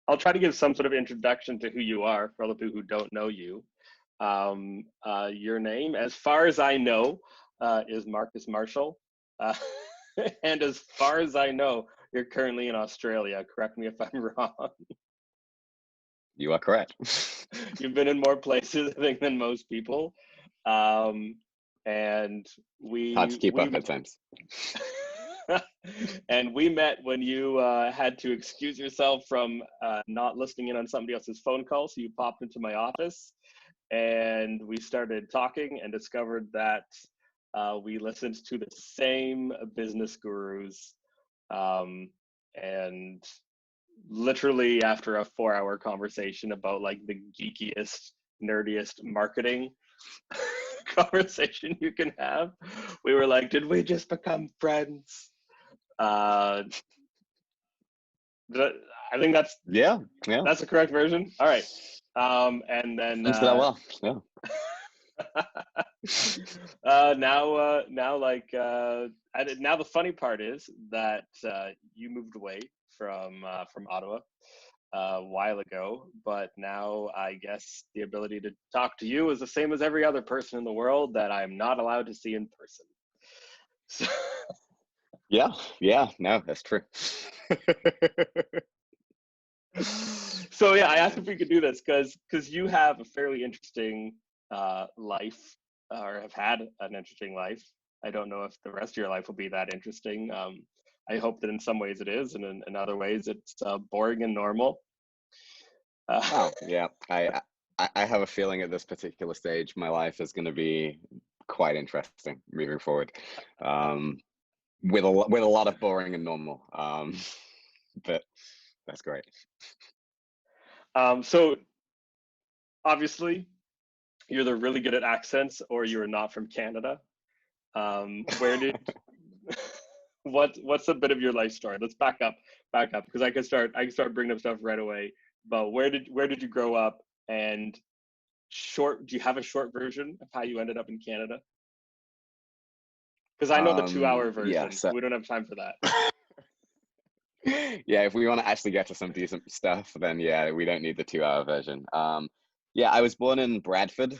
I'll try to give some sort of introduction to who you are for all the people who don't know you. Your name, as far as I know, is Markus Marshall. Uh, and as far as I know, you're currently in Australia. Correct me if I'm wrong. You are correct. You've been in more places, I think, than most people. And Hard to keep we up at times. and we met when you had to excuse yourself from not listening in on somebody else's phone call. So you popped into my office and we started talking and discovered that we listened to the same business gurus. And literally after a 4-hour conversation about like the geekiest, nerdiest marketing conversation you can have, we were like, did we just become friends? I think that's Yeah. that's the correct version. All right. And then That well. Yeah. now the funny part is that you moved away from Ottawa a while ago, but now I guess the ability to talk to you is the same as every other person in the world that I'm not allowed to see in person. So, Yeah, no, that's true. so yeah, I asked if we could do this because you have a fairly interesting life, or have had an interesting life. I don't know if the rest of your life will be that interesting. I hope that in some ways it is, and in other ways it's boring and normal. Oh, yeah. I have a feeling at this particular stage, my life is going to be quite interesting moving forward, with a lot of boring and normal. But that's great. So obviously, you're either really good at accents or you're not from Canada. Where did what's a bit of your life story? Let's back up because I can start bringing up stuff right away. But where did you grow up? And do you have a short version of how you ended up in Canada? Because I know the 2-hour version. Yeah, so we don't have time for that. yeah, if we want to actually get to some decent stuff, then yeah, we don't need the 2-hour version. Yeah, I was born in Bradford,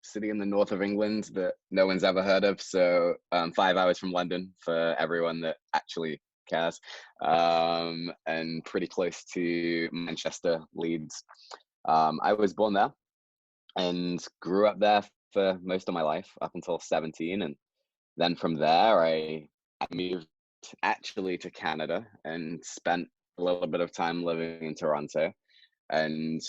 city in the north of England that no one's ever heard of. So 5 hours from London for everyone that actually cares, and pretty close to Manchester, Leeds. I was born there and grew up there for most of my life up until 17, and then from there I moved actually to Canada and spent a little bit of time living in Toronto. And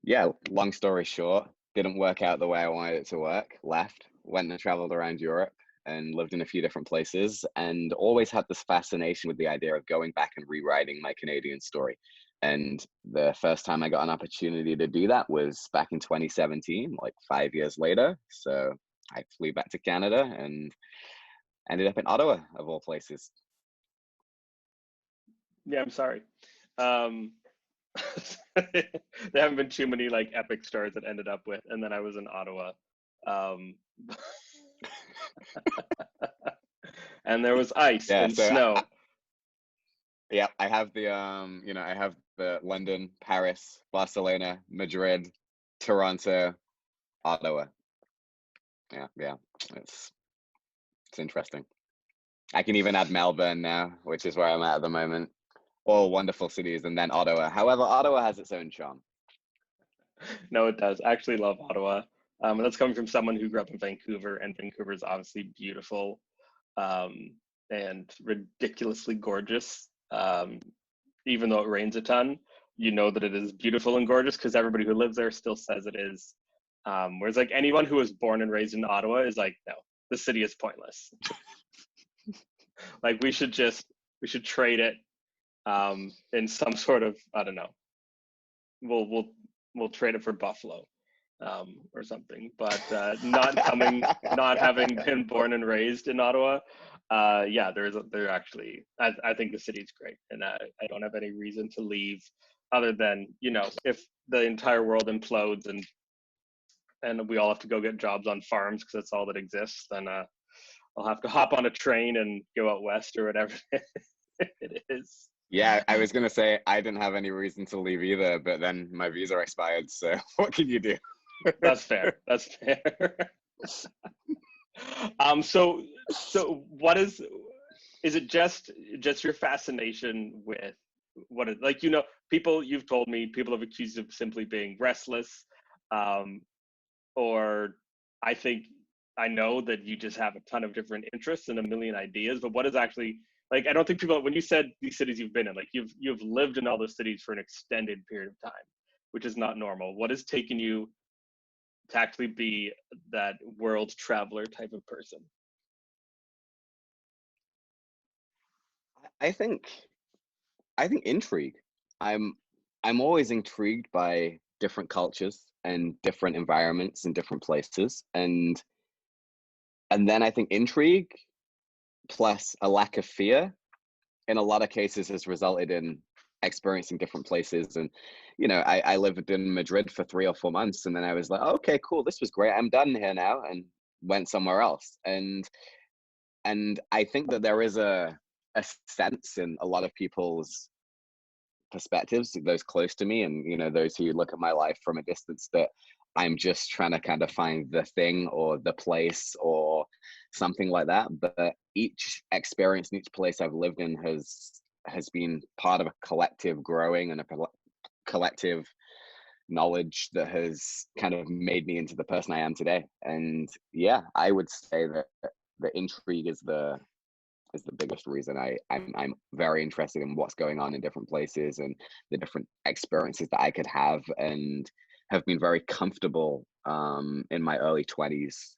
yeah, long story short, didn't work out the way I wanted it to work. Left, went and traveled around Europe and lived in a few different places, and always had this fascination with the idea of going back and rewriting my Canadian story. And the first time I got an opportunity to do that was back in 2017, like 5 years later. So I flew back to Canada and ended up in Ottawa, of all places. Yeah, I'm sorry. There haven't been too many like epic stories that ended up with, and then I was in Ottawa. And there was ice Yeah, and so snow. yeah, I have the I have the London, Paris, Barcelona, Madrid, Toronto, Ottawa. Yeah, it's interesting. I can even add Melbourne now, which is where I'm at the moment. All wonderful cities, and then Ottawa. However, Ottawa has its own charm. No, it does. I actually love Ottawa. And that's coming from someone who grew up in Vancouver, and Vancouver is obviously beautiful, and ridiculously gorgeous. Even though it rains a ton, you know that it is beautiful and gorgeous because everybody who lives there still says it is. Whereas like anyone who was born and raised in Ottawa is like, no, the city is pointless. Like we should trade it in some sort of, I don't know. We'll trade it for Buffalo, or something. But not having been born and raised in Ottawa, yeah, there actually, I think the city's great, and I don't have any reason to leave, other than if the entire world implodes and we all have to go get jobs on farms because that's all that exists, then I'll have to hop on a train and go out west or whatever it is. Yeah, I was gonna say I didn't have any reason to leave either, but then my visa expired, so what can you do? That's fair. That's fair. So what is it just your fascination with what it like, people you've told me people have accused of simply being restless, um, or I think I know that you just have a ton of different interests and a million ideas, but what is actually like I don't think people when you said these cities you've been in, like you've lived in all those cities for an extended period of time, which is not normal. What has taken you to actually be that world traveler type of person? I think I think intrigue. I'm I'm always intrigued by different cultures and different environments and different places, and then I think intrigue plus a lack of fear in a lot of cases has resulted in experiencing different places. And I lived in Madrid for 3 or 4 months, and then I was like, oh, okay, cool, this was great, I'm done here now, and went somewhere else. And I think that there is a sense in a lot of people's perspectives, those close to me, and those who look at my life from a distance, that I'm just trying to kind of find the thing or the place or something like that. But each experience and each place I've lived in has been part of a collective growing and a collective knowledge that has kind of made me into the person I am today. And yeah, I would say that the intrigue is the biggest reason I'm very interested in what's going on in different places and the different experiences that I could have, and have been very comfortable in my early 20s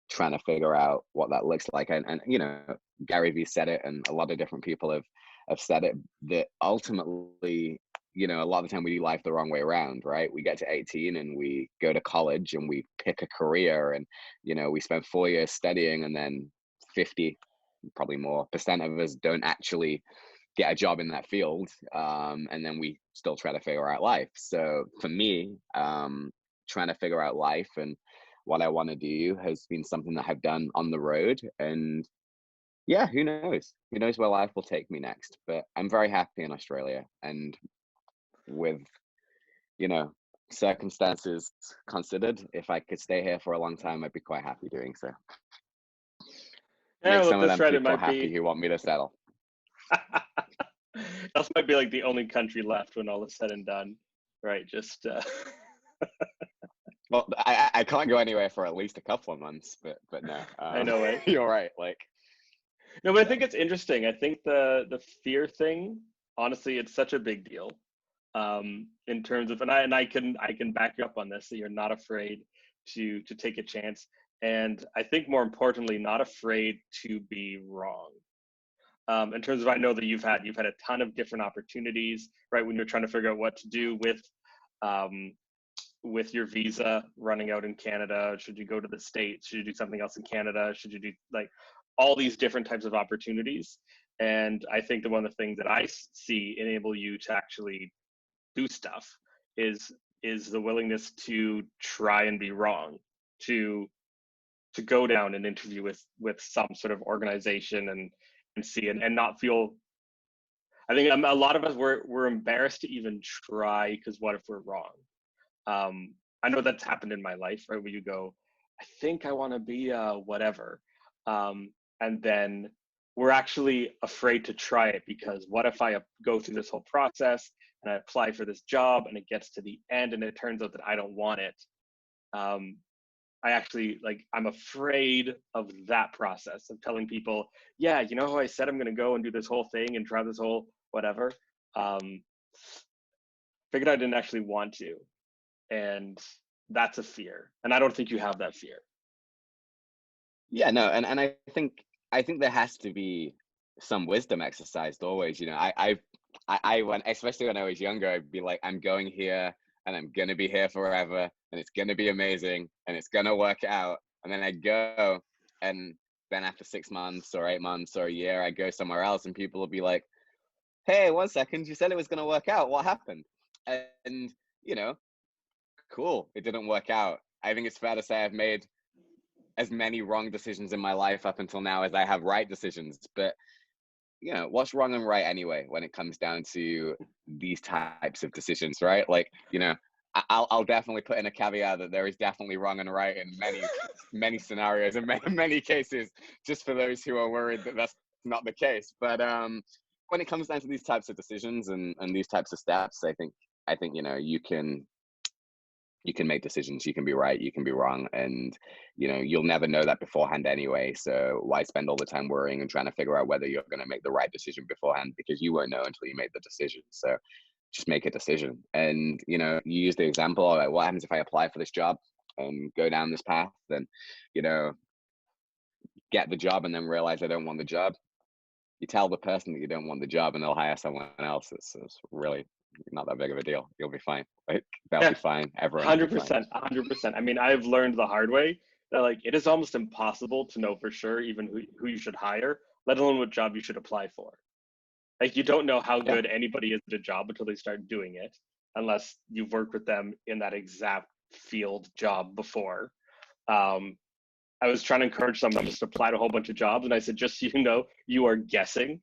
trying to figure out what that looks like. And Gary Vee said it, and a lot of different people have said it, that ultimately, a lot of the time we do life the wrong way around, right? We get to 18 and we go to college and we pick a career, and we spend 4 years studying, and then 50, probably more percent of us don't actually get a job in that field, and then we still try to figure out life. So for me, trying to figure out life and what I want to do has been something that I've done on the road. And yeah, who knows where life will take me next, but I'm very happy in Australia, and with you know circumstances considered, if I could stay here for a long time, I'd be quite happy doing so. Yeah, Make look, some of that's them right. It people might happy be. who want me to settle. That might be like the only country left when all is said and done, right? Just Well, I can't go anywhere for at least a couple of months, but no, I know, right? you're right. Like, No, but I yeah, think it's interesting. I think the fear thing, honestly, it's such a big deal. In terms of, and I can back you up on this. That you're not afraid to take a chance, and I think more importantly, not afraid to be wrong. In terms of, I know that you've had a ton of different opportunities, right? When you're trying to figure out what to do um, with your visa running out in Canada, should you go to the States? Should you do something else in Canada? Should you do like all these different types of opportunities? And I think that one of the things that I see enable you to actually do stuff is is the willingness to try and be wrong, to to go down and interview with some sort of organization and see and not feel. I think a lot of us we're embarrassed to even try because what if we're wrong? I know that's happened in my life, right? Where you go, I think I want to be whatever, and then we're actually afraid to try it because what if I go through this whole process and I apply for this job and it gets to the end and it turns out that I don't want it? Um, I actually like I'm afraid of that process of telling people, yeah, how I said I'm going to go and do this whole thing and try this whole whatever. Um, Figured I didn't actually want to, and that's a fear, and I don't think you have that fear. yeah, no, and I think there has to be some wisdom exercised always. I when especially when I was younger, I'd be like, I'm going here and I'm gonna be here forever, and it's gonna be amazing, and it's gonna work out. And then I go, and then after 6 months or 8 months or a year, I go somewhere else, and people will be like, "Hey, 1 second, you said it was gonna work out. What happened?" And you know, cool, it didn't work out. I think it's fair to say I've made as many wrong decisions in my life up until now as I have right decisions. But what's wrong and right anyway when it comes down to these types of decisions, right? Like, I'll definitely put in a caveat that there is definitely wrong and right in many scenarios and many cases, just for those who are worried that that's not the case. But when it comes down to these types of decisions and these types of steps, I think you can make decisions. You can be right, you can be wrong, and you'll never know that beforehand anyway. So why spend all the time worrying and trying to figure out whether you're going to make the right decision beforehand, because you won't know until you make the decision. So just make a decision. And you use the example, like, what happens if I apply for this job and go down this path, then get the job and then realize I don't want the job? You tell the person that you don't want the job and they'll hire someone else. It's really not that big of a deal. You'll be fine. Like, they'll be fine. Everyone will be fine. 100%. I mean, I've learned the hard way that, like, it is almost impossible to know for sure even who you should hire, let alone what job you should apply for. Like, you don't know how good anybody is at a job until they start doing it, unless you've worked with them in that exact field job before. I was trying to encourage someone just to apply to a whole bunch of jobs, and I said, just so you know, you are guessing,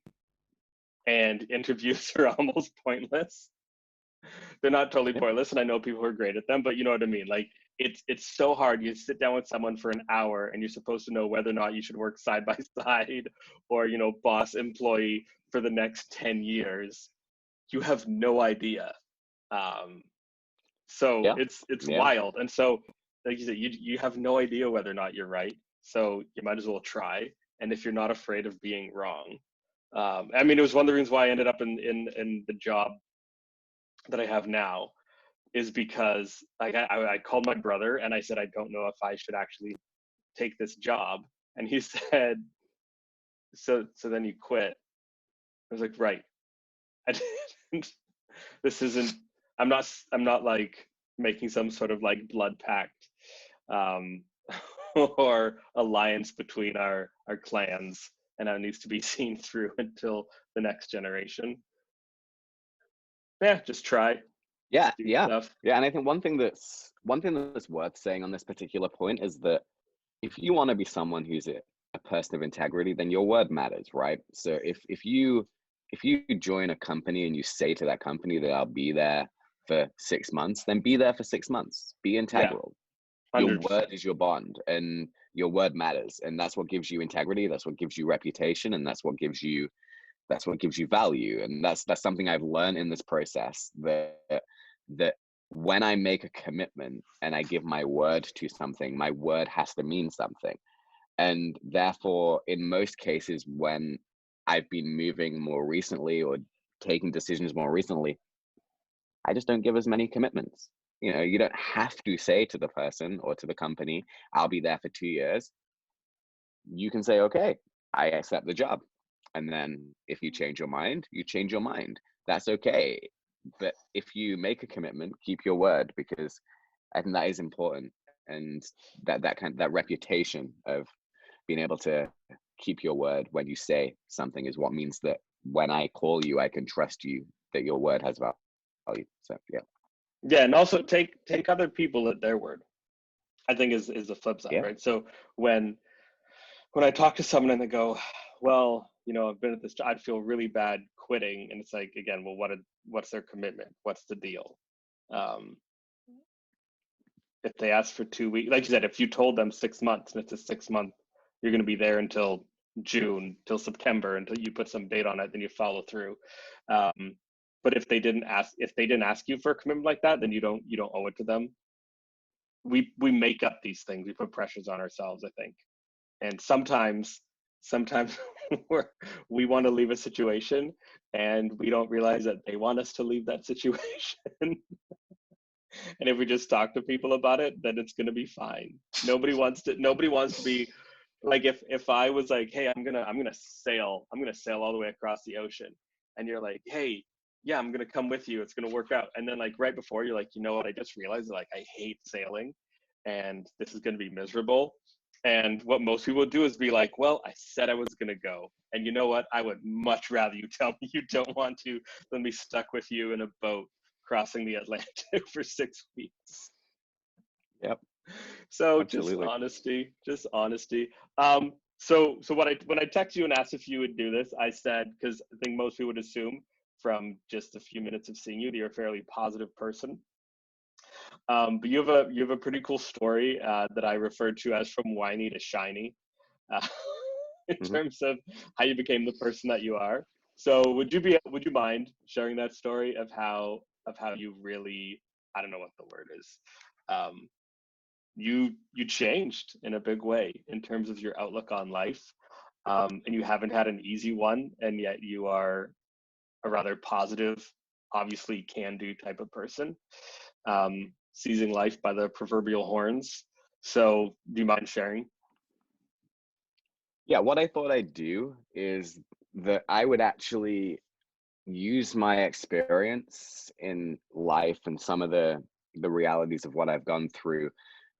and interviews are almost pointless. They're not totally pointless, and I know people who are great at them, but you know what I mean? Like, it's so hard. You sit down with someone for an hour and you're supposed to know whether or not you should work side by side or, boss employee for the next 10 years. You have no idea. So it's wild. And so, like you said, you have no idea whether or not you're right. So you might as well try. And if you're not afraid of being wrong, I mean, it was one of the reasons why I ended up in the job that I have now, is because, like, I called my brother and I said, I don't know if I should actually take this job. And he said, so then you quit. I was like, right. I didn't, this isn't, I'm not like making some sort of like blood pact, or alliance between our clans, and that needs to be seen through until the next generation. Yeah, just try. Yeah, do yeah, stuff. yeah. And I think one thing that's worth saying on this particular point is that if you want to be someone who's a person of integrity, then your word matters, right? So if you join a company and you say to that company that I'll be there for 6 months, then be there for 6 months. Be integral. Yeah, your 100%. word is your bond, and your word matters, and that's what gives you integrity. That's what gives you reputation, and that's what gives you value. And that's something I've learned in this process, that when I make a commitment and I give my word to something, my word has to mean something. And therefore, in most cases, when I've been moving more recently or taking decisions more recently, I just don't give as many commitments. You don't have to say to the person or to the company, I'll be there for 2 years. You can say, okay, I accept the job. And then if you change your mind, you change your mind. That's okay. But if you make a commitment, keep your word, because I think that is important. And that reputation of being able to keep your word when you say something is what means that when I call you, I can trust you, that your word has value. So Yeah, and also take other people at their word, I think is the flip side, right? So when I talk to someone and they go, well, I've been at this job, I'd feel really bad quitting. And it's like, again, well, what's their commitment? What's the deal? If they ask for 2 weeks, like you said, if you told them 6 months and it's a 6-month, you're going to be there until June, till September, until you put some date on it, then you follow through. But if they didn't ask you for a commitment like that, then you don't owe it to them. We make up these things. We put pressures on ourselves, I think. And sometimes we want to leave a situation and we don't realize that they want us to leave that situation. And if we just talk to people about it, then it's going to be fine. Nobody wants to be like, if I was like, hey, I'm going to sail all the way across the ocean, and you're like, hey, yeah, I'm going to come with you, it's going to work out. And then, like, right before, you're like, you know what, I just realized, like, I hate sailing and this is going to be miserable. And what most people do is be like, well, I said I was going to go. And you know what? I would much rather you tell me you don't want to than be stuck with you in a boat crossing the Atlantic for 6 weeks. Yep. So Absolutely. just honesty. So when I texted you and asked if you would do this, I said, because I think most people would assume from just a few minutes of seeing you that you're a fairly positive person. But you have a pretty cool story that I referred to as from whiny to shiny, uh, in Mhm. terms of how you became the person that you are. So would you mind sharing that story of how you really, I don't know what the word is, um, you changed in a big way in terms of your outlook on life, and you haven't had an easy one, and yet you are a rather positive, obviously can do type of person, seizing life by the proverbial horns. So, do you mind sharing? Yeah, what I thought I'd do is that I would actually use my experience in life and some of the realities of what I've gone through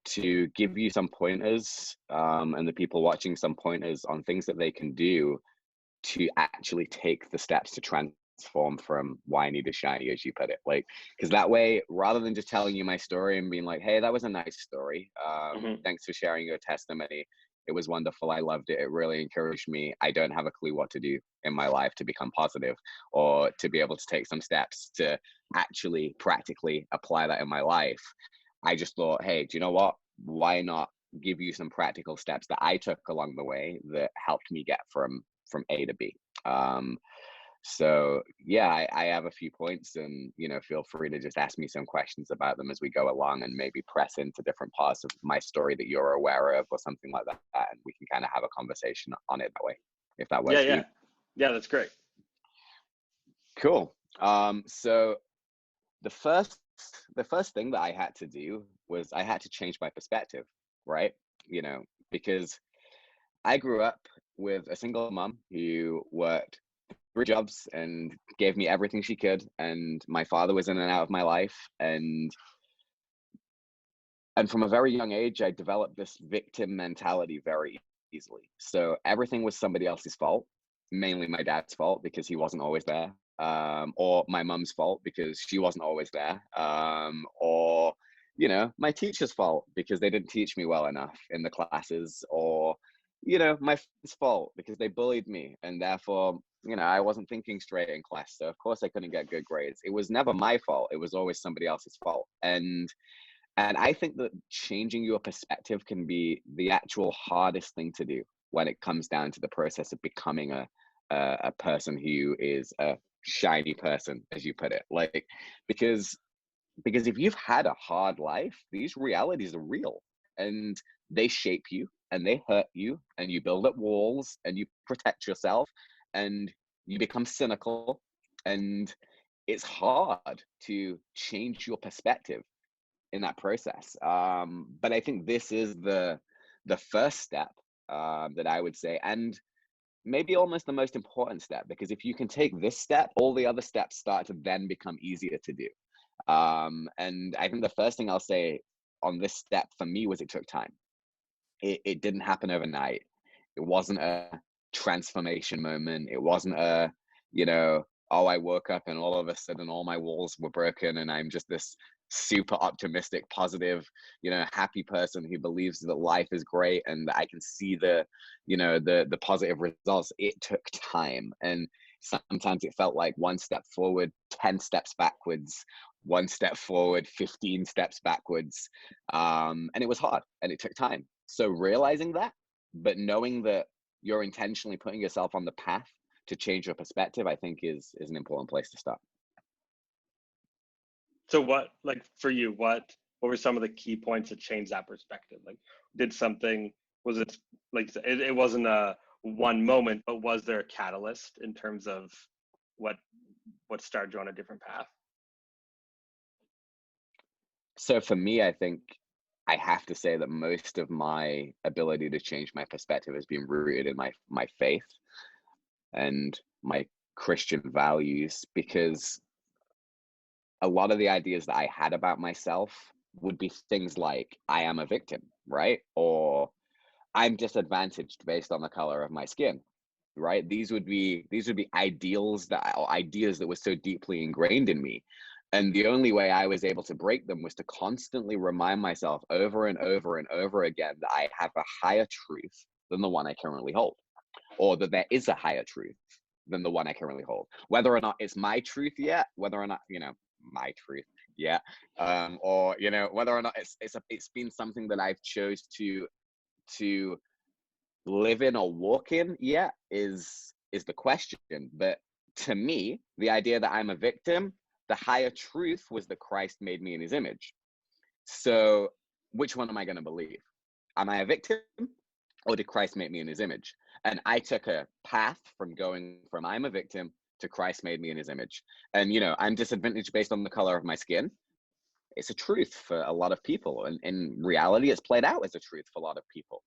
to give you some pointers, and the people watching some pointers on things that they can do to actually take the steps to transform from whiny to shiny, as you put it. Like, because that way, rather than just telling you my story and being like, hey, that was a nice story, Hmm. thanks for sharing your testimony, it was wonderful, I loved it, it really encouraged me, I don't have a clue what to do in my life to become positive or to be able to take some steps to actually practically apply that in my life. I just thought, hey, do you know what, why not give you some practical steps that I took along the way that helped me get from A to B. Um, so yeah, I have a few points, and feel free to just ask me some questions about them as we go along, and maybe press into different parts of my story that you're aware of, or something like that, and we can kind of have a conversation on it that way, if that Yeah, works for you. yeah, yeah. That's great. Cool. So the first the first thing that I had to do was I had to change my perspective, right? You know, because I grew up with a single mom who worked 3 jobs and gave me everything she could, and my father was in and out of my life, and from a very young age I developed this victim mentality very easily. So everything was somebody else's fault, mainly my dad's fault because he wasn't always there, or my mum's fault because she wasn't always there, or my teacher's fault because they didn't teach me well enough in the classes, or my friend's fault because they bullied me and therefore I wasn't thinking straight in class, so of course I couldn't get good grades. It was never my fault, it was always somebody else's fault. And I think that changing your perspective can be the actual hardest thing to do when it comes down to the process of becoming a person who is a shiny person, as you put it. Like, because if you've had a hard life, these realities are real, and they shape you and they hurt you, and you build up walls and you protect yourself, and you become cynical, and it's hard to change your perspective in that process. But I think this is the first step, that I would say, and maybe almost the most important step, because if you can take this step, all the other steps start to then become easier to do. And I think the first thing I'll say on this step for me was it took time. It didn't happen overnight. It wasn't a transformation moment. It wasn't a, oh, I woke up and all of a sudden all my walls were broken and I'm just this super optimistic, positive, happy person who believes that life is great and that I can see the positive results. It took time. And sometimes it felt like one step forward, 10 steps backwards, one step forward, 15 steps backwards. And it was hard and it took time. So realizing that, but knowing that you're intentionally putting yourself on the path to change your perspective, I think is an important place to start. So, what, like for you, what were some of the key points that changed that perspective? Like, did something, was it like it wasn't a one moment, but was there a catalyst in terms of what what started you on a different path? So for me, I think I have to say that most of my ability to change my perspective has been rooted in my faith and my Christian values, because a lot of the ideas that I had about myself would be things like I am a victim, right? Or I'm disadvantaged based on the color of my skin, right? These would be ideas that were so deeply ingrained in me. And the only way I was able to break them was to constantly remind myself over and over and over again that I have a higher truth, than the one I currently hold, or that there is a higher truth than the one I currently hold. Whether or not it's my truth yet, whether or not, my truth yet, or, whether or not it's been something that I've chose to live in or walk in yet is the question. But to me, the idea that I'm a victim, the higher truth was that Christ made me in his image. So which one am I going to believe? Am I a victim, or did Christ make me in his image? And I took a path from going from I'm a victim to Christ made me in his image. And, I'm disadvantaged based on the color of my skin. It's a truth for a lot of people. And in reality, it's played out as a truth for a lot of people.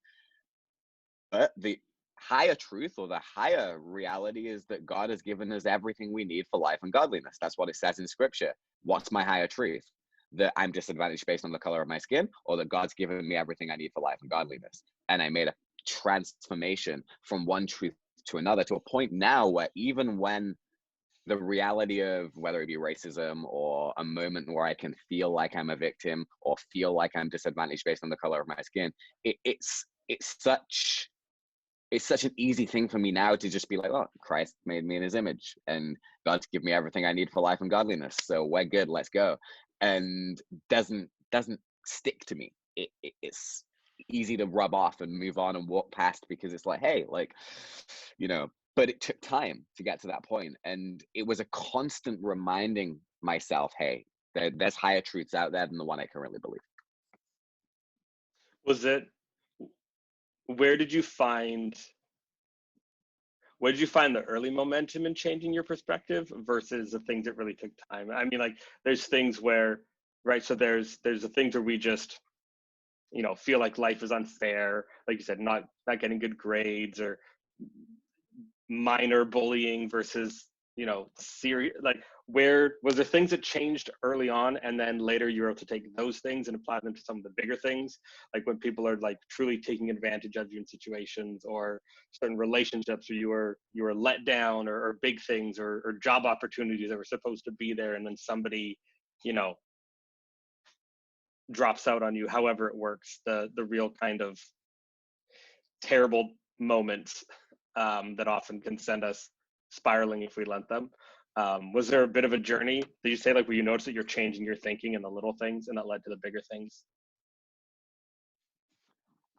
But the higher truth, or the higher reality, is that God has given us everything we need for life and godliness. That's what it says in scripture. What's my higher truth? That I'm disadvantaged based on the color of my skin, or that God's given me everything I need for life and godliness? And I made a transformation from one truth to another, to a point now where even when the reality of whether it be racism or a moment where I can feel like I'm a victim or feel like I'm disadvantaged based on the color of my skin, it's such an easy thing for me now to just be like, oh, Christ made me in his image and God's given me everything I need for life and godliness, so we're good, let's go. And doesn't stick to me. It's easy to rub off and move on and walk past, because it's like, hey, but it took time to get to that point. And it was a constant reminding myself, hey, there's higher truths out there than the one I currently believe. Where did you find the early momentum in changing your perspective versus the things that really took time? I mean, like, there's things where, right, so there's the things where we just, feel like life is unfair, like you said, not getting good grades, or minor bullying versus, serious, like, where was there things that changed early on, and then later you were able to take those things and apply them to some of the bigger things, like when people are like truly taking advantage of you in situations, or certain relationships where you were let down, or big things, or job opportunities that were supposed to be there, and then somebody, drops out on you, however it works, the real kind of terrible moments that often can send us spiraling if we let them. Was there a bit of a journey, did you say, like, where you notice that you're changing your thinking in the little things and that led to the bigger things?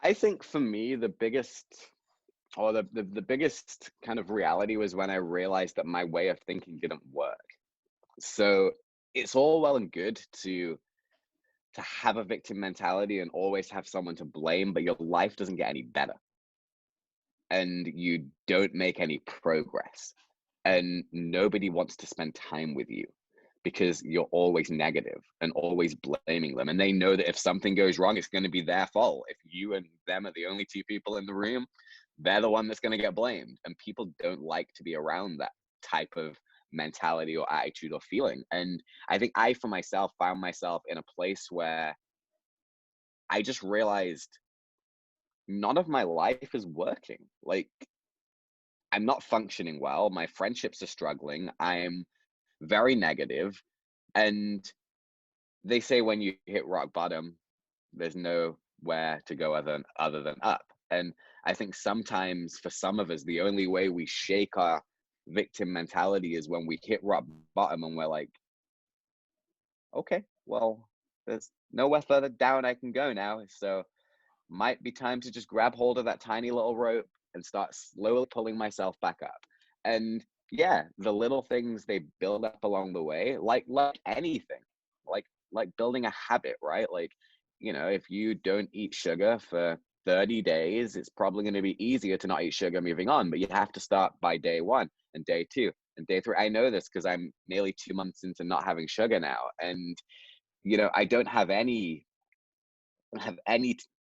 I think for me, the biggest kind of reality was when I realized that my way of thinking didn't work. So it's all well and good to have a victim mentality and always have someone to blame, but your life doesn't get any better and you don't make any progress, and nobody wants to spend time with you because you're always negative and always blaming them. And they know that if something goes wrong, it's going to be their fault. If you and them are the only two people in the room, they're the one that's going to get blamed. And people don't like to be around that type of mentality or attitude or feeling. And I think I, for myself, found myself in a place where I just realized none of my life is working. Like, I'm not functioning well. My friendships are struggling. I'm very negative. And they say when you hit rock bottom, there's nowhere to go other than up. And I think sometimes for some of us, the only way we shake our victim mentality is when we hit rock bottom and we're like, okay, well, there's nowhere further down I can go now. So might be time to just grab hold of that tiny little rope and start slowly pulling myself back up. And yeah, the little things, they build up along the way, like anything, like building a habit, right? Like, if you don't eat sugar for 30 days, it's probably going to be easier to not eat sugar moving on, but you have to start by day 1 and day 2 and day 3. I know this because I'm nearly 2 months into not having sugar now. And, I don't have any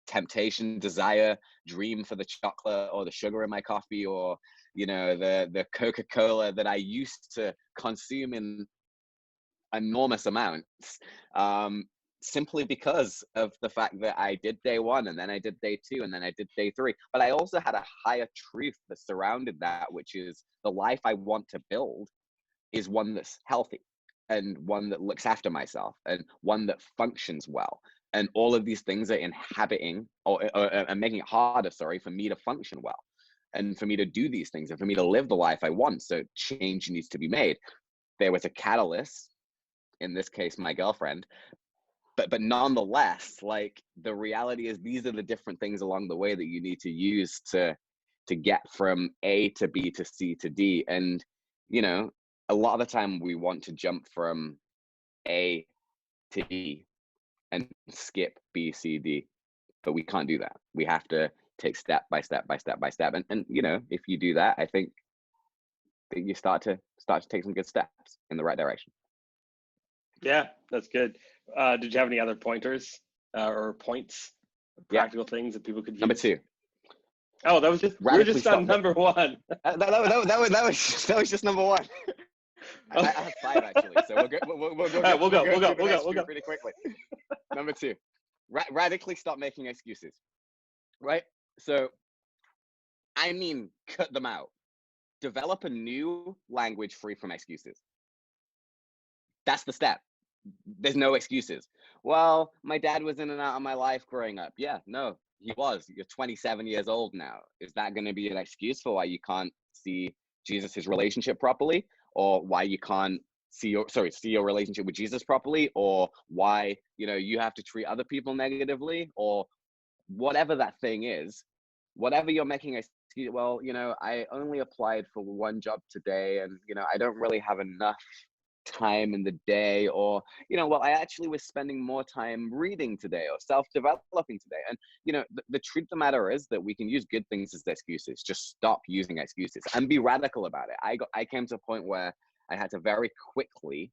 temptation, desire, dream for the chocolate or the sugar in my coffee, or the Coca-Cola that I used to consume in enormous amounts, simply because of the fact that I did day 1 and then I did day 2 and then I did day 3. But I also had a higher truth that surrounded that, which is the life I want to build is one that's healthy. and one that looks after myself and one that functions well. And all of these things are inhabiting or making it harder, for me to function well and for me to do these things and for me to live the life I want. So change needs to be made. There was a catalyst, in this case, my girlfriend, but nonetheless, like, the reality is these are the different things along the way that you need to use to get from A to B to C to D. And, you know, a lot of the time we want to jump from A to D and skip B, C, D, but we can't do that. We have to take step by step by step by step. And you know, if you do that, I think that you start to take some good steps in the right direction. Yeah, that's good. Did you have any other pointers or points, practical things that people could use? Number 2. Oh, that was just, we're just on number 1. That was just number 1. I have 5 actually, so we'll go pretty quickly. Number 2, radically stop making excuses. Right? So, I mean, cut them out. Develop a new language free from excuses. That's the step. There's no excuses. Well, my dad was in and out of my life growing up. Yeah, no, he was. You're 27 years old now. Is that going to be an excuse for why you can't see Jesus' relationship properly, or why you can't see your relationship with Jesus properly, or why, you know, you have to treat other people negatively, or whatever that thing is, whatever you're making excuse? Well, you know, I only applied for one job today, and, you know, I don't really have enough time in the day, or, you know, well, I actually was spending more time reading today or self-developing today. And, you know, the truth of the matter is that we can use good things as excuses. Just stop using excuses and be radical about it. I came to a point where I had to very quickly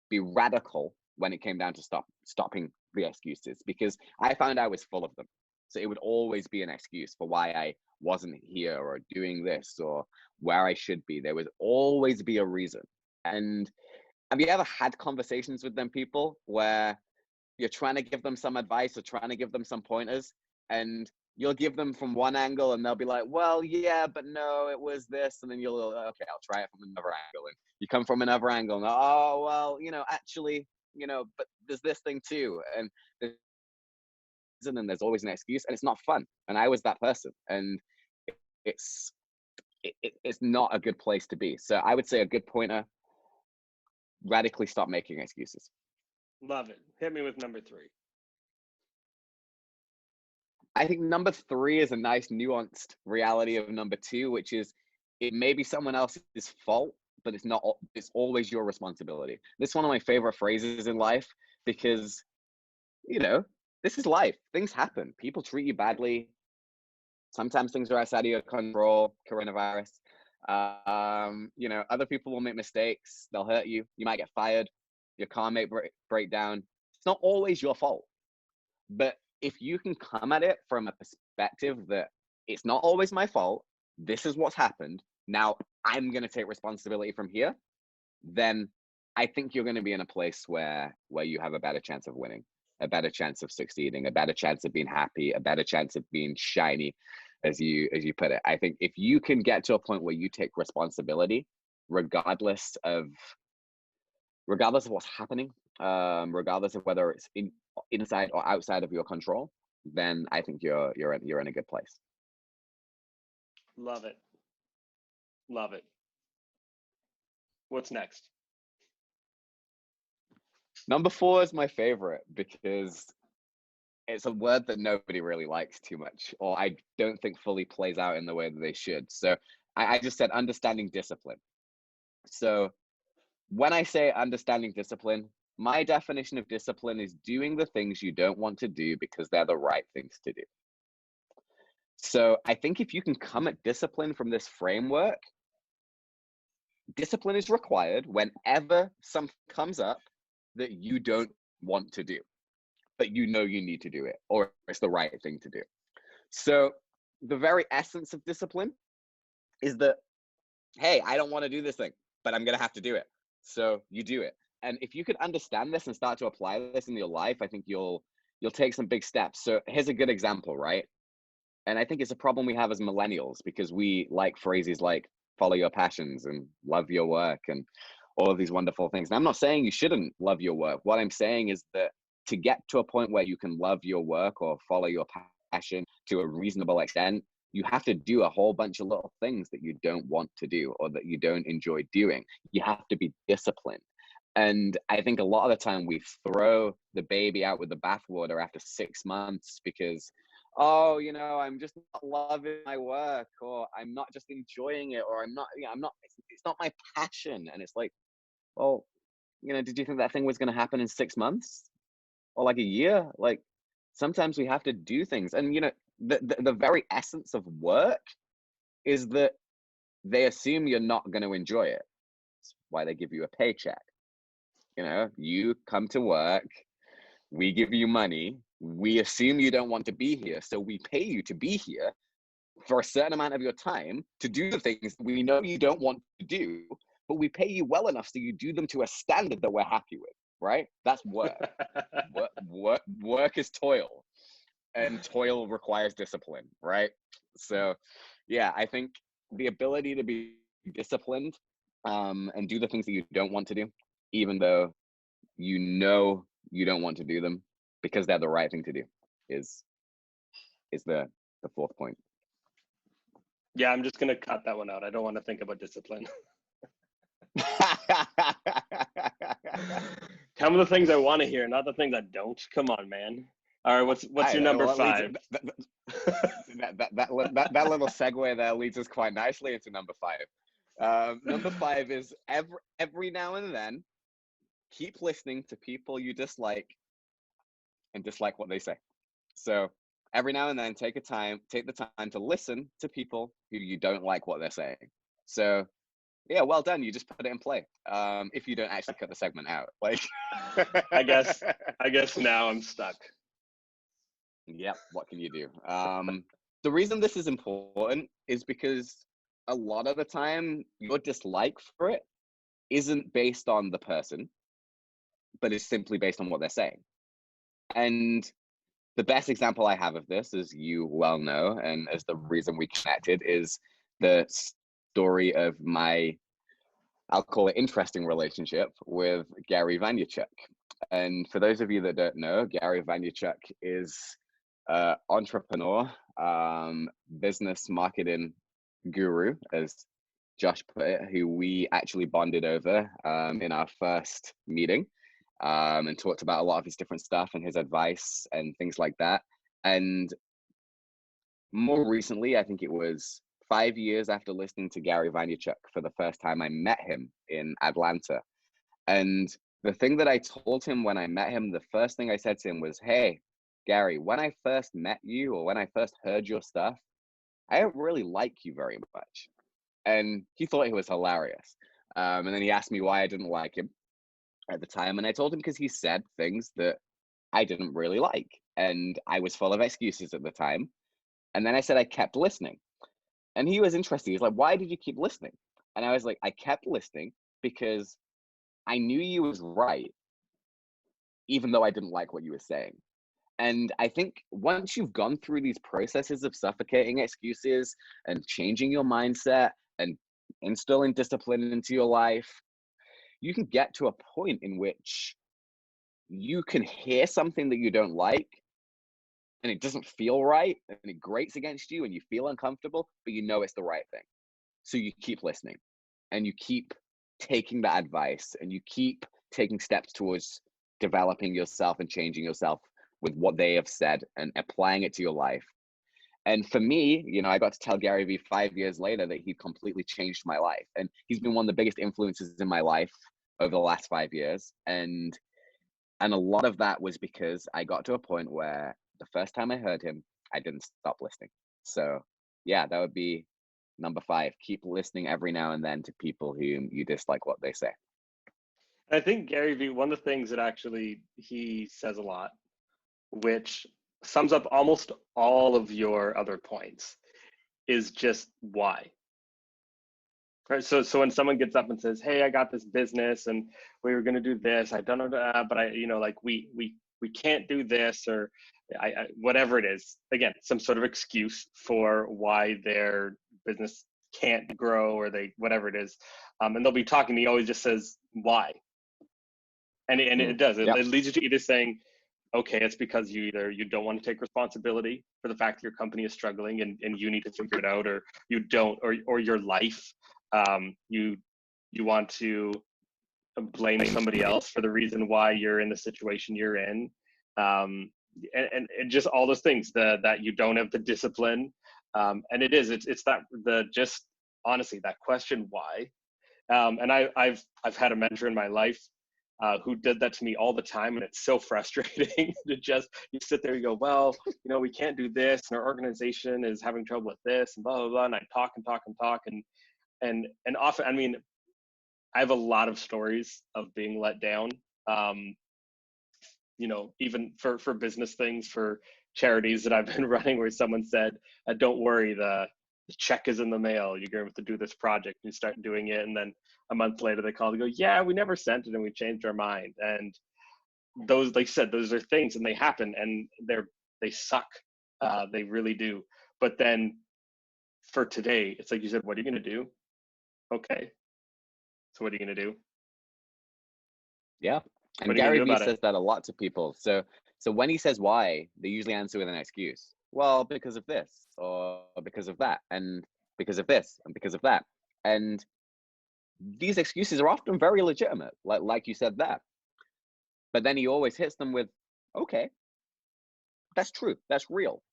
be radical when it came down to stopping the excuses, because I found I was full of them. So it would always be an excuse for why I wasn't here or doing this or where I should be. There would always be a reason. And have you ever had conversations with them people where you're trying to give them some advice or trying to give them some pointers, and you'll give them from one angle and they'll be like, well, yeah, but no, it was this. And then you'll, okay, I'll try it from another angle. And you come from another angle and, oh, well, you know, actually, you know, but there's this thing too. And then there's always an excuse, and it's not fun. And I was that person, and it's not a good place to be. So I would say a good pointer: radically stop making excuses. Love it. Hit me with number 3. I think number 3 is a nice nuanced reality of number 2, which is it may be someone else's fault, but it's not. It's always your responsibility. This is one of my favorite phrases in life, because, you know, this is life. Things happen. People treat you badly. Sometimes things are outside of your control. Coronavirus. You know, other people will make mistakes. They'll hurt you. You might get fired. Your car may break down. It's not always your fault. But if you can come at it from a perspective that it's not always my fault, this is what's happened, now I'm going to take responsibility from here, then I think you're going to be in a place where you have a better chance of winning, a better chance of succeeding, a better chance of being happy, a better chance of being shiny, as you put it. I think if you can get to a point where you take responsibility, regardless of what's happening, regardless of whether it's inside or outside of your control, then I think you're in a good place. Love it. Love it. What's next? Number 4 is my favorite, because it's a word that nobody really likes too much, or I don't think fully plays out in the way that they should. So I just said understanding discipline. So when I say understanding discipline, my definition of discipline is doing the things you don't want to do because they're the right things to do. So I think if you can come at discipline from this framework, discipline is required whenever something comes up that you don't want to do, but you know you need to do it, or it's the right thing to do. So the very essence of discipline is that, hey, I don't want to do this thing, but I'm going to have to do it. So you do it. And if you could understand this and start to apply this in your life, I think you'll take some big steps. So here's a good example, right? And I think it's a problem we have as millennials, because we like phrases like follow your passions and love your work and all of these wonderful things. And I'm not saying you shouldn't love your work. What I'm saying is that to get to a point where you can love your work or follow your passion to a reasonable extent, you have to do a whole bunch of little things that you don't want to do or that you don't enjoy doing. You have to be disciplined. And I think a lot of the time we throw the baby out with the bathwater after 6 months because, oh, you know, I'm just not loving my work, or I'm not just enjoying it, or I'm not, you know, it's not my passion. And it's like, well, you know, did you think that thing was going to happen in 6 months or like a year? Like, sometimes we have to do things. And, you know, the very essence of work is that they assume you're not going to enjoy it. That's why they give you a paycheck. You know, you come to work, we give you money, we assume you don't want to be here, so we pay you to be here for a certain amount of your time to do the things we know you don't want to do, but we pay you well enough so you do them to a standard that we're happy with, right? That's work. Work is toil, and toil requires discipline, right? So yeah, I think the ability to be disciplined and do the things that you don't want to do, even though you know you don't want to do them because they're the right thing to do, is the fourth point. Yeah, I'm just gonna cut that one out. I don't want to think about discipline. Tell me the things I want to hear, not the things I don't. Come on, man. All right, what's your number 5? That little segue there leads us quite nicely into number 5. Number 5 is every now and then, keep listening to people you dislike and dislike what they say. So every now and then, take the time to listen to people who you don't like what they're saying. So yeah, well done. You just put it in play. If you don't actually cut the segment out, like I guess now I'm stuck. Yep. What can you do? The reason this is important is because a lot of the time your dislike for it isn't based on the person, but it's simply based on what they're saying. And the best example I have of this, as you well know, and as the reason we connected, is the story of my, I'll call it, interesting relationship with Gary Vaynerchuk. And for those of you that don't know, Gary Vaynerchuk is an entrepreneur, business marketing guru, as Josh put it, who we actually bonded over in our first meeting, and talked about a lot of his different stuff and his advice and things like that. And more recently, I think it was 5 years after listening to Gary Vaynerchuk for the first time, I met him in Atlanta. And the thing that I told him when I met him, the first thing I said to him was, hey, Gary, when I first met you, or when I first heard your stuff, I don't really like you very much. And he thought it was hilarious. And then he asked me why I didn't like him at the time. And I told him because he said things that I didn't really like. And I was full of excuses at the time. And then I said I kept listening. And he was interested. He's like, why did you keep listening? And I was like, I kept listening because I knew you was right, even though I didn't like what you were saying. And I think once you've gone through these processes of suffocating excuses and changing your mindset and instilling discipline into your life, you can get to a point in which you can hear something that you don't like and it doesn't feel right and it grates against you and you feel uncomfortable, but you know it's the right thing. So you keep listening and you keep taking that advice and you keep taking steps towards developing yourself and changing yourself with what they have said and applying it to your life. And for me, you know, I got to tell Gary Vee 5 years later that he completely changed my life. And he's been one of the biggest influences in my life over the last 5 years. And a lot of that was because I got to a point where the first time I heard him, I didn't stop listening. So yeah, that would be number 5. Keep listening every now and then to people whom you dislike what they say. I think Gary Vee, one of the things that actually he says a lot, which sums up almost all of your other points, is just why. Right. So when someone gets up and says, "Hey, I got this business and we were going to do this. I don't know, but I, you know, like we can't do this, or I whatever it is." Again, some sort of excuse for why their business can't grow, or they whatever it is. And they'll be talking. He always just says, why. And it does. It Yep. leads you to either saying, okay, it's because you don't want to take responsibility for the fact that your company is struggling and you need to figure it out, or you don't, or your life, you want to blame somebody else for the reason why you're in the situation you're in, and just all those things that you don't have the discipline, and it's that just honestly that question why. And I've had a mentor in my life who did that to me all the time, and it's so frustrating to just you sit there, you go, well, we can't do this, and our organization is having trouble with this, and blah blah blah. And I talk and talk and talk, and often, I mean, I have a lot of stories of being let down. Even for business things, for charities that I've been running, where someone said, "Don't worry, the check is in the mail. You're going to have to do this project." And you start doing it, and then a month later they call and go, "Yeah, we never sent it, and we changed our mind." And those, like you said, those are things, and they happen, and they suck. They really do. But then for today, it's like you said, what are you going to do? Okay, so what are you going to do? Yeah. And What are you going Gary to do Vee about says it? that a lot to people. So when he says why, they usually answer with an excuse. Well, because of this, or because of that, and because of this, and because of that. And these excuses are often very legitimate, like you said that. But then he always hits them with, okay, that's true, that's real.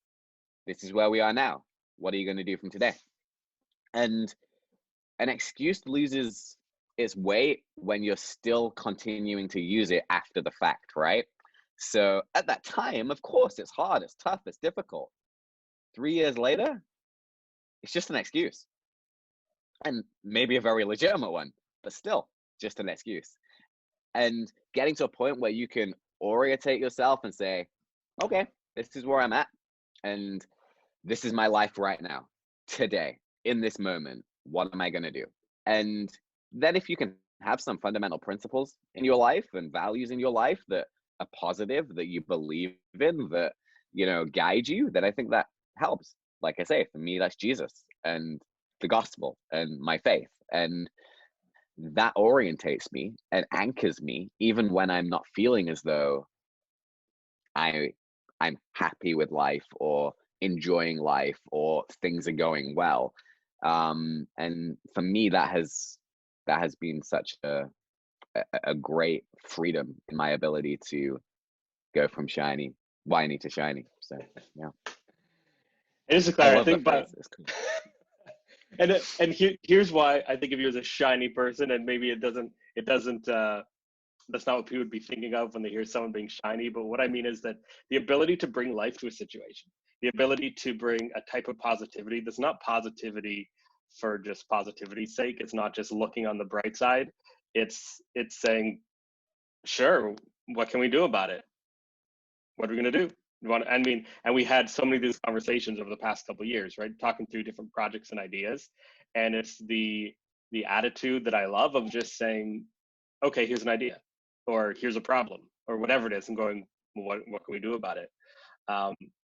This is where we are now. What are you going to do from today? And an excuse loses its weight when you're still continuing to use it after the fact, right? So at that time, of course, it's hard, it's tough, it's difficult. 3 years later, it's just an excuse. And maybe a very legitimate one, but still just an excuse. And getting to a point where you can orientate yourself and say, okay, this is where I'm at. And this is my life right now, today, in this moment. What am I going to do? And then if you can have some fundamental principles in your life and values in your life that are positive, that you believe in, that, guide you, then I think that helps. Like I say, for me, that's Jesus and the gospel and my faith. And that orientates me and anchors me even when I'm not feeling as though I'm happy with life or enjoying life or things are going well. And for me, that has been such a great freedom in my ability to go from whiny to shiny. So yeah, And just to I clarify, I love the think, but phrase. It's cool. here's why I think of you as a shiny person, and maybe it doesn't. That's not what people would be thinking of when they hear someone being shiny. But what I mean is that the ability to bring life to a situation, the ability to bring a type of positivity that's not positivity for just positivity's sake. It's not just looking on the bright side. It's saying, sure, what can we do about it? What are we going to do? And we had so many of these conversations over the past couple of years, right? Talking through different projects and ideas. And it's the attitude that I love of just saying, okay, here's an idea, or here's a problem, or whatever it is, and going, well, what can we do about it?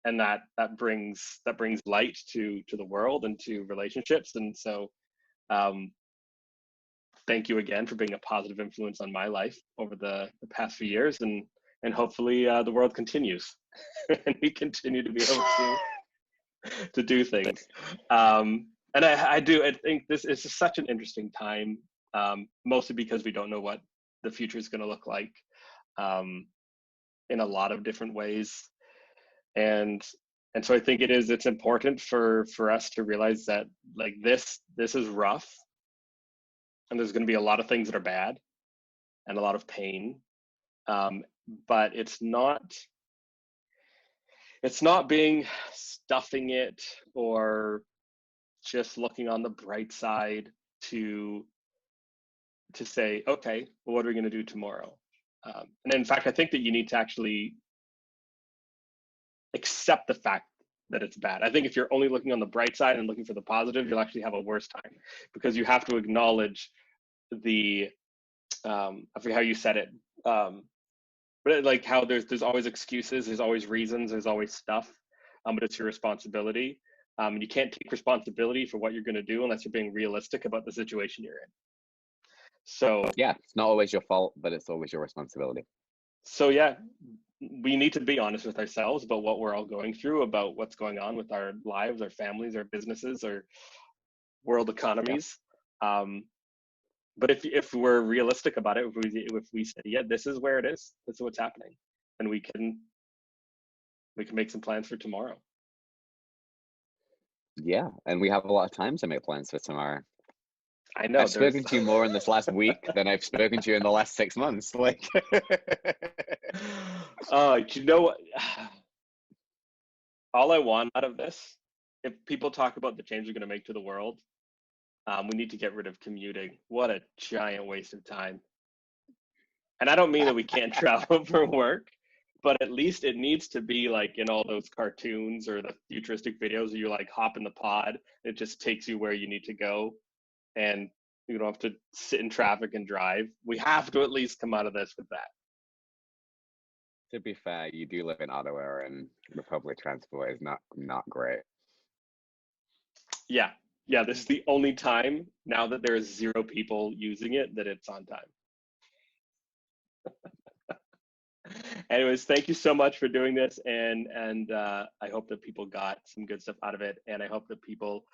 And that brings light to the world and to relationships. And so thank you again for being a positive influence on my life over the past few years, and hopefully the world continues and we continue to be able to do things. And I think this is just such an interesting time, mostly because we don't know what the future is going to look like in a lot of different ways. And so I think it's important for us to realize that, like, this is rough, and there's going to be a lot of things that are bad and a lot of pain, but it's not being stuffing it or just looking on the bright side to say, okay, well, what are we going to do tomorrow? And in fact, I think that you need to actually accept the fact that it's bad. I think if you're only looking on the bright side and looking for the positive, you'll actually have a worse time, because you have to acknowledge the I forget how you said it, but like how there's always excuses, there's always reasons, there's always stuff, but it's your responsibility. You can't take responsibility for what you're going to do unless you're being realistic about the situation you're in. So Yeah, it's not always your fault, but it's always your responsibility. so yeah, we need to be honest with ourselves about what we're all going through, about what's going on with our lives, our families, our businesses, our world Yeah. economies. Um, but if we're realistic about it, if we say, yeah, this is where it is, this is what's happening, then we can make some plans for tomorrow. Yeah, and we have a lot of time to make plans for tomorrow. I know I've there's spoken to you more in this last week than I've spoken to you in the last 6 months. Like, you know what? All I want out of this, if people talk about the change they're going to make to the world, we need to get rid of commuting. What a giant waste of time. And I don't mean that we can't travel for work, but at least it needs to be like in all those cartoons or the futuristic videos where you like hop in the pod, it just takes you where you need to go, and you don't have to sit in traffic and drive. We have to at least come out of this with that. to be fair, you do live in Ottawa, and the public transport is not great. Yeah. Yeah, this is the only time now that there is zero people using it that it's on time. Anyways, thank you so much for doing this, and I hope that people got some good stuff out of it, and I hope that people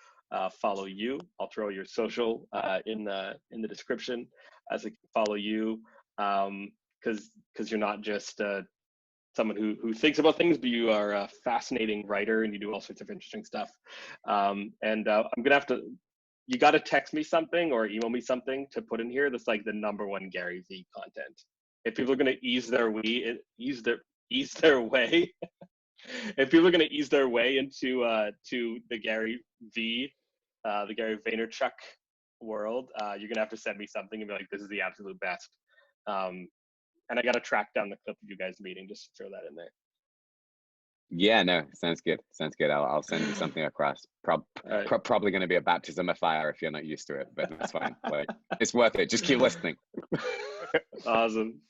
follow you. I'll throw your social in the description as they can follow you, because you're not just someone who thinks about things, but you are a fascinating writer and you do all sorts of interesting stuff. And I'm gonna have to. You got to text me something or email me something to put in here that's like the #1 Gary V content. If people are going to ease their way, if people are going to ease their way into to the Gary V, the Gary Vaynerchuk world, you're going to have to send me something and be like, this is the absolute best. And I got to track down the clip of you guys meeting just to throw that in there. Yeah, no, sounds good. Sounds good. I'll send you something across. Right. Probably going to be a baptism of fire if you're not used to it, but that's fine. Like, it's worth it. Just keep listening. Awesome.